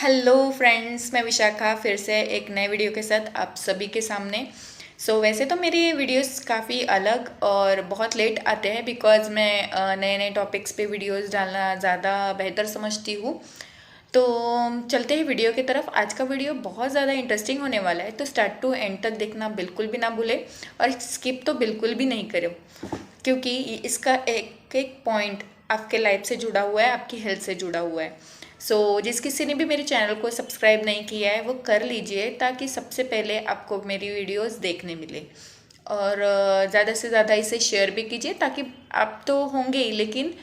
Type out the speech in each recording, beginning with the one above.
Hello friends, मैं विशाखा फिर से एक नए वीडियो के साथ आप सभी के सामने। वैसे तो मेरी वीडियोस काफ़ी अलग और बहुत लेट आते हैं बिकॉज़ मैं नए नए टॉपिक्स पे वीडियोस डालना ज़्यादा बेहतर समझती हूँ। तो चलते हैं वीडियो की तरफ। आज का वीडियो बहुत ज़्यादा इंटरेस्टिंग होने वाला है, तो स्टार्ट टू एंड तक देखना बिल्कुल भी ना भूले और स्किप तो बिल्कुल भी नहीं करो, क्योंकि इसका एक एक पॉइंट आपके लाइफ से जुड़ा हुआ है, आपकी हेल्थ से जुड़ा हुआ है। जिस किसी ने भी मेरे चैनल को सब्सक्राइब नहीं किया है वो कर लीजिए, ताकि सबसे पहले आपको मेरी वीडियोस देखने मिले। और ज़्यादा से ज़्यादा इसे शेयर भी कीजिए, ताकि आप तो होंगे ही, लेकिन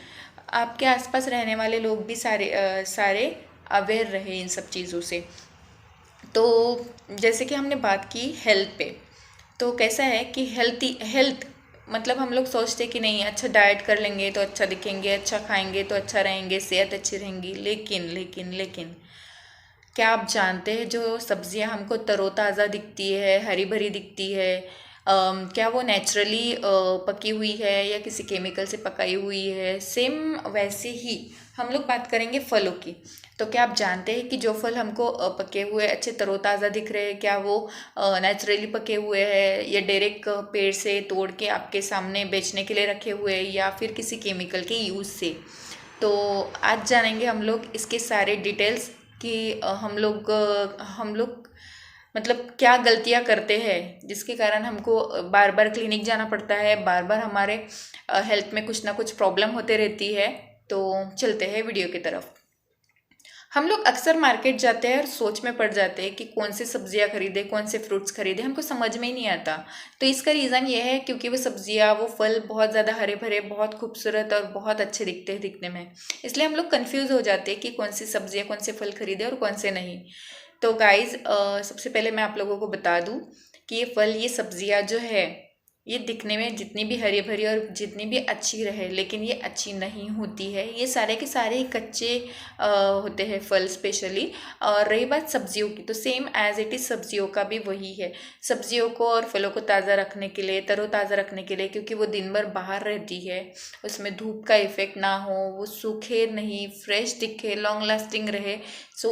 आपके आसपास रहने वाले लोग भी सारे अवेयर रहे इन सब चीज़ों से। तो जैसे कि हमने बात की हेल्थ पे, तो कैसा है कि हेल्थ मतलब हम लोग सोचते कि नहीं, अच्छा डाइट कर लेंगे तो अच्छा दिखेंगे, अच्छा खाएंगे तो अच्छा रहेंगे, सेहत अच्छी रहेंगी। लेकिन क्या आप जानते हैं जो सब्जियां हमको तरोताज़ा दिखती है, हरी भरी दिखती है, क्या वो नेचुरली पकी हुई है या किसी केमिकल से पकाई हुई है? सेम वैसे ही हम लोग बात करेंगे फलों की। तो क्या आप जानते हैं कि जो फल हमको पके हुए अच्छे तरोताज़ा दिख रहे हैं, क्या वो नेचुरली पके हुए हैं या डायरेक्ट पेड़ से तोड़ के आपके सामने बेचने के लिए रखे हुए हैं, या फिर किसी केमिकल के यूज़ से? तो आज जानेंगे हम लोग इसके सारे डिटेल्स कि हम लोग मतलब क्या गलतियां करते हैं, जिसके कारण हमको बार बार क्लिनिक जाना पड़ता है, बार बार हमारे हेल्थ में कुछ ना कुछ प्रॉब्लम होते रहती है। तो चलते हैं वीडियो की तरफ। हम लोग अक्सर मार्केट जाते हैं और सोच में पड़ जाते हैं कि कौन सी सब्जियां खरीदे, कौन से फ्रूट्स खरीदे, हमको समझ में ही नहीं आता। तो इसका रीज़न ये है क्योंकि वो सब्जियां, वो फल बहुत ज़्यादा हरे भरे, बहुत खूबसूरत और बहुत अच्छे दिखते हैं दिखने में। इसलिए हम लोग कंफ्यूज हो जाते हैं कि कौन सी सब्जियां, कौन से फल खरीदे और कौन से नहीं। तो गाइज, सबसे पहले मैं आप लोगों को बता दूं कि ये फल, ये सब्जियां जो है, ये दिखने में जितनी भी हरी भरी और जितनी भी अच्छी रहे, लेकिन ये अच्छी नहीं होती है। ये सारे के सारे ही कच्चे होते हैं फल स्पेशली। और रही बात सब्जियों की, तो सेम एज इट इज़ सब्जियों का भी वही है। सब्जियों को और फलों को ताज़ा रखने के लिए, तरोताज़ा रखने के लिए, क्योंकि वो दिन भर बाहर रहती है, उसमें धूप का इफेक्ट ना हो, वो सूखे नहीं, फ्रेश दिखे, लॉन्ग लास्टिंग रहे।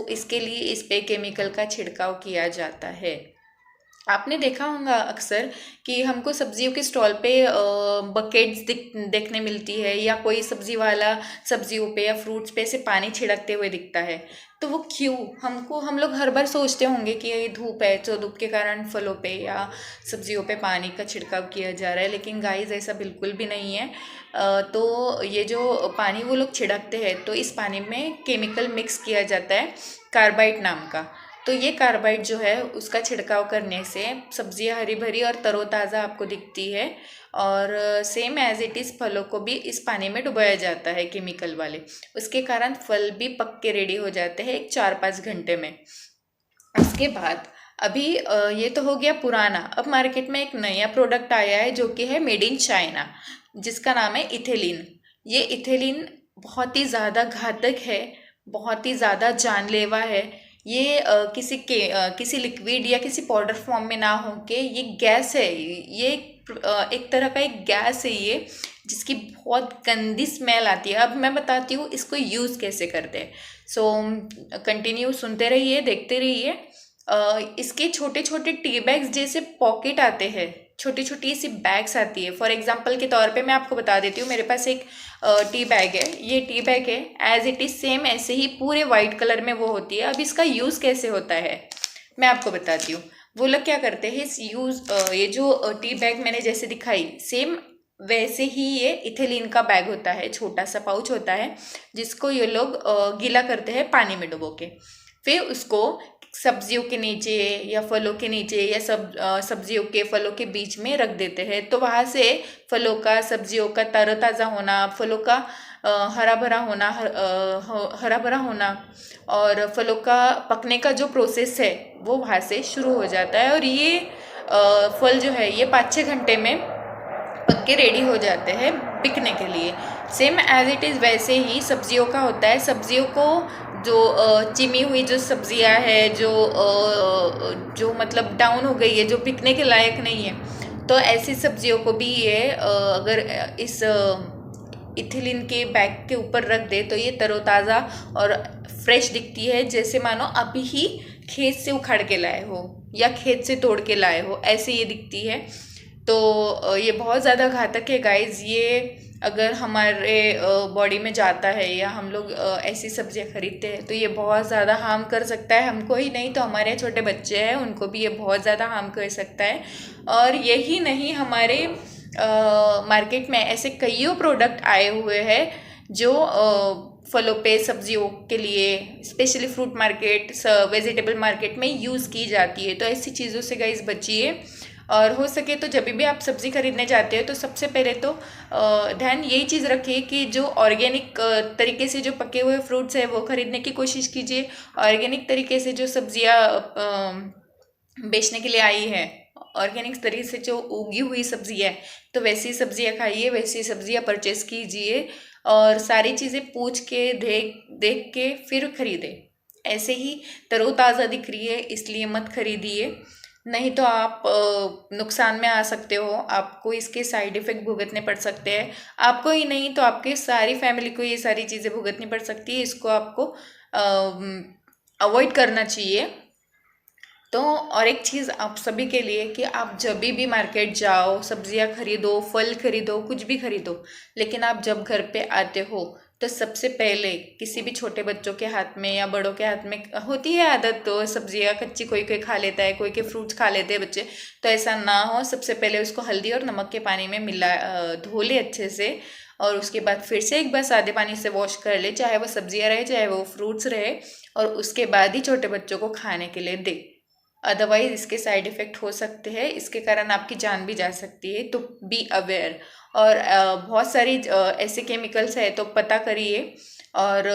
इसके लिए इस पे केमिकल का छिड़काव किया जाता है। आपने देखा होगा अक्सर कि हमको सब्जियों के स्टॉल पे बकेट्स देखने मिलती है, या कोई सब्जी वाला सब्जियों पे या फ्रूट्स पे से पानी छिड़कते हुए दिखता है। तो वो क्यों? हम लोग हर बार सोचते होंगे कि ये धूप है, तो धूप के कारण फलों पे या सब्जियों पे पानी का छिड़काव किया जा रहा है, लेकिन गाइस ऐसा बिल्कुल भी नहीं है। तो ये जो पानी वो लोग छिड़कते हैं, तो इस पानी में केमिकल मिक्स किया जाता है, कार्बाइड नाम का। तो ये कार्बाइड जो है, उसका छिड़काव करने से सब्जियां हरी भरी और तरोताज़ा आपको दिखती है। और सेम एज इट इज़ फलों को भी इस पानी में डुबाया जाता है केमिकल वाले। उसके कारण फल भी पक के रेडी हो जाते हैं एक 4-5 घंटे में। उसके बाद अभी ये तो हो गया पुराना। अब मार्केट में एक नया प्रोडक्ट आया है जो कि है मेड इन चाइना, जिसका नाम है इथेलिन। ये इथेलिन बहुत ही ज़्यादा घातक है, बहुत ही ज़्यादा जानलेवा है। ये किसी लिक्विड या किसी पाउडर फॉर्म में ना हो के ये गैस है। ये एक तरह का एक गैस है ये, जिसकी बहुत गंदी स्मेल आती है। अब मैं बताती हूँ इसको यूज़ कैसे करते हैं। कंटिन्यू सुनते रहिए, देखते रहिए। इसके छोटे छोटे टी बैग्स जैसे पॉकेट आते हैं, छोटी छोटी सी बैग्स आती है। फॉर एग्जांपल के तौर पे मैं आपको बता देती हूँ, मेरे पास एक टी बैग है। ये टी बैग है एज इट इज़ सेम ऐसे ही पूरे वाइट कलर में वो होती है। अब इसका यूज़ कैसे होता है मैं आपको बताती हूँ। वो लोग क्या करते हैं, ये जो टी बैग मैंने जैसे दिखाई, सेम वैसे ही ये इथेलिन का बैग होता है, छोटा सा पाउच होता है, जिसको ये लोग गीला करते हैं पानी में डुबो के। फिर उसको सब्जियों के नीचे या फलों के नीचे या सब्जियों के फलों के बीच में रख देते हैं। तो वहाँ से फलों का, सब्जियों का तरोताज़ा होना, फलों का हरा भरा होना और फलों का पकने का जो प्रोसेस है वो वहाँ से शुरू हो जाता है। और ये फल जो है ये 5-6 घंटे में पक के रेडी हो जाते हैं बिकने के लिए। सेम एज इट इज़ वैसे ही सब्जियों का होता है। सब्जियों को जो चिमी हुई जो सब्जियां है, जो मतलब डाउन हो गई है, जो बिकने के लायक नहीं है, तो ऐसी सब्जियों को भी ये अगर इस इथिलीन के बैग के ऊपर रख दे तो ये तरोताज़ा और फ्रेश दिखती है, जैसे मानो अभी ही खेत से उखाड़ के लाए हो या खेत से तोड़ के लाए हो, ऐसे ये दिखती है। तो ये बहुत ज़्यादा घातक है गाइज। ये अगर हमारे बॉडी में जाता है या हम लोग ऐसी सब्जियां खरीदते हैं तो ये बहुत ज़्यादा हार्म कर सकता है, हमको ही नहीं तो हमारे छोटे बच्चे हैं उनको भी ये बहुत ज़्यादा हार्म कर सकता है। और यही नहीं, हमारे मार्केट में ऐसे कईयों प्रोडक्ट आए हुए हैं जो फलों पे, सब्जियों के लिए, specially fruit market, vegetable market में यूज़ की जाती है। तो ऐसी चीज़ों से गाइस बचिए। और हो सके तो जब भी आप सब्ज़ी खरीदने जाते हो तो सबसे पहले तो ध्यान यही चीज़ रखिए कि जो ऑर्गेनिक तरीके से जो पके हुए फ्रूट्स है वो खरीदने की कोशिश कीजिए। ऑर्गेनिक तरीके से जो सब्जियां बेचने के लिए आई है, ऑर्गेनिक तरीके से जो उगी हुई सब्जी है, तो वैसी सब्जियां खाइए, वैसी सब्जियां परचेस कीजिए। और सारी चीज़ें पूछ के देख के फिर खरीदें। ऐसे ही तरोताज़ा दिख रही है इसलिए मत खरीदिए, नहीं तो आप नुकसान में आ सकते हो। आपको इसके साइड इफ़ेक्ट भुगतने पड़ सकते हैं, आपको ही नहीं तो आपके सारी फैमिली को ये सारी चीज़ें भुगतनी पड़ सकती है। इसको आपको अवॉइड करना चाहिए। तो और एक चीज़ आप सभी के लिए कि आप जब भी मार्केट जाओ, सब्जियां खरीदो, फल खरीदो, कुछ भी खरीदो, लेकिन आप जब घर पे आते हो तो सबसे पहले किसी भी छोटे बच्चों के हाथ में या बड़ों के हाथ में होती है आदत, तो सब्जियां कच्ची कोई कोई खा लेता है, कोई के फ्रूट्स खा लेते हैं बच्चे, तो ऐसा ना हो। सबसे पहले उसको हल्दी और नमक के पानी में धो ले अच्छे से, और उसके बाद फिर से एक बार सादे पानी से वॉश कर ले, चाहे वो सब्जियां रहे चाहे वो फ्रूट्स रहे, और उसके बाद ही छोटे बच्चों को खाने के लिए दे। अदरवाइज इसके साइड इफ़ेक्ट हो सकते हैं, इसके कारण आपकी जान भी जा सकती है। तो बी अवेयर। और बहुत सारी ऐसे केमिकल्स है तो पता करिए, और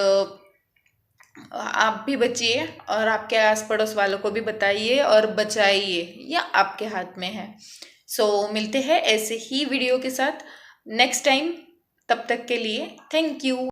आप भी बचिए और आपके आस पड़ोस वालों को भी बताइए और बचाइए, या आपके हाथ में है। सो मिलते हैं ऐसे ही वीडियो के साथ नेक्स्ट टाइम। तब तक के लिए थैंक यू।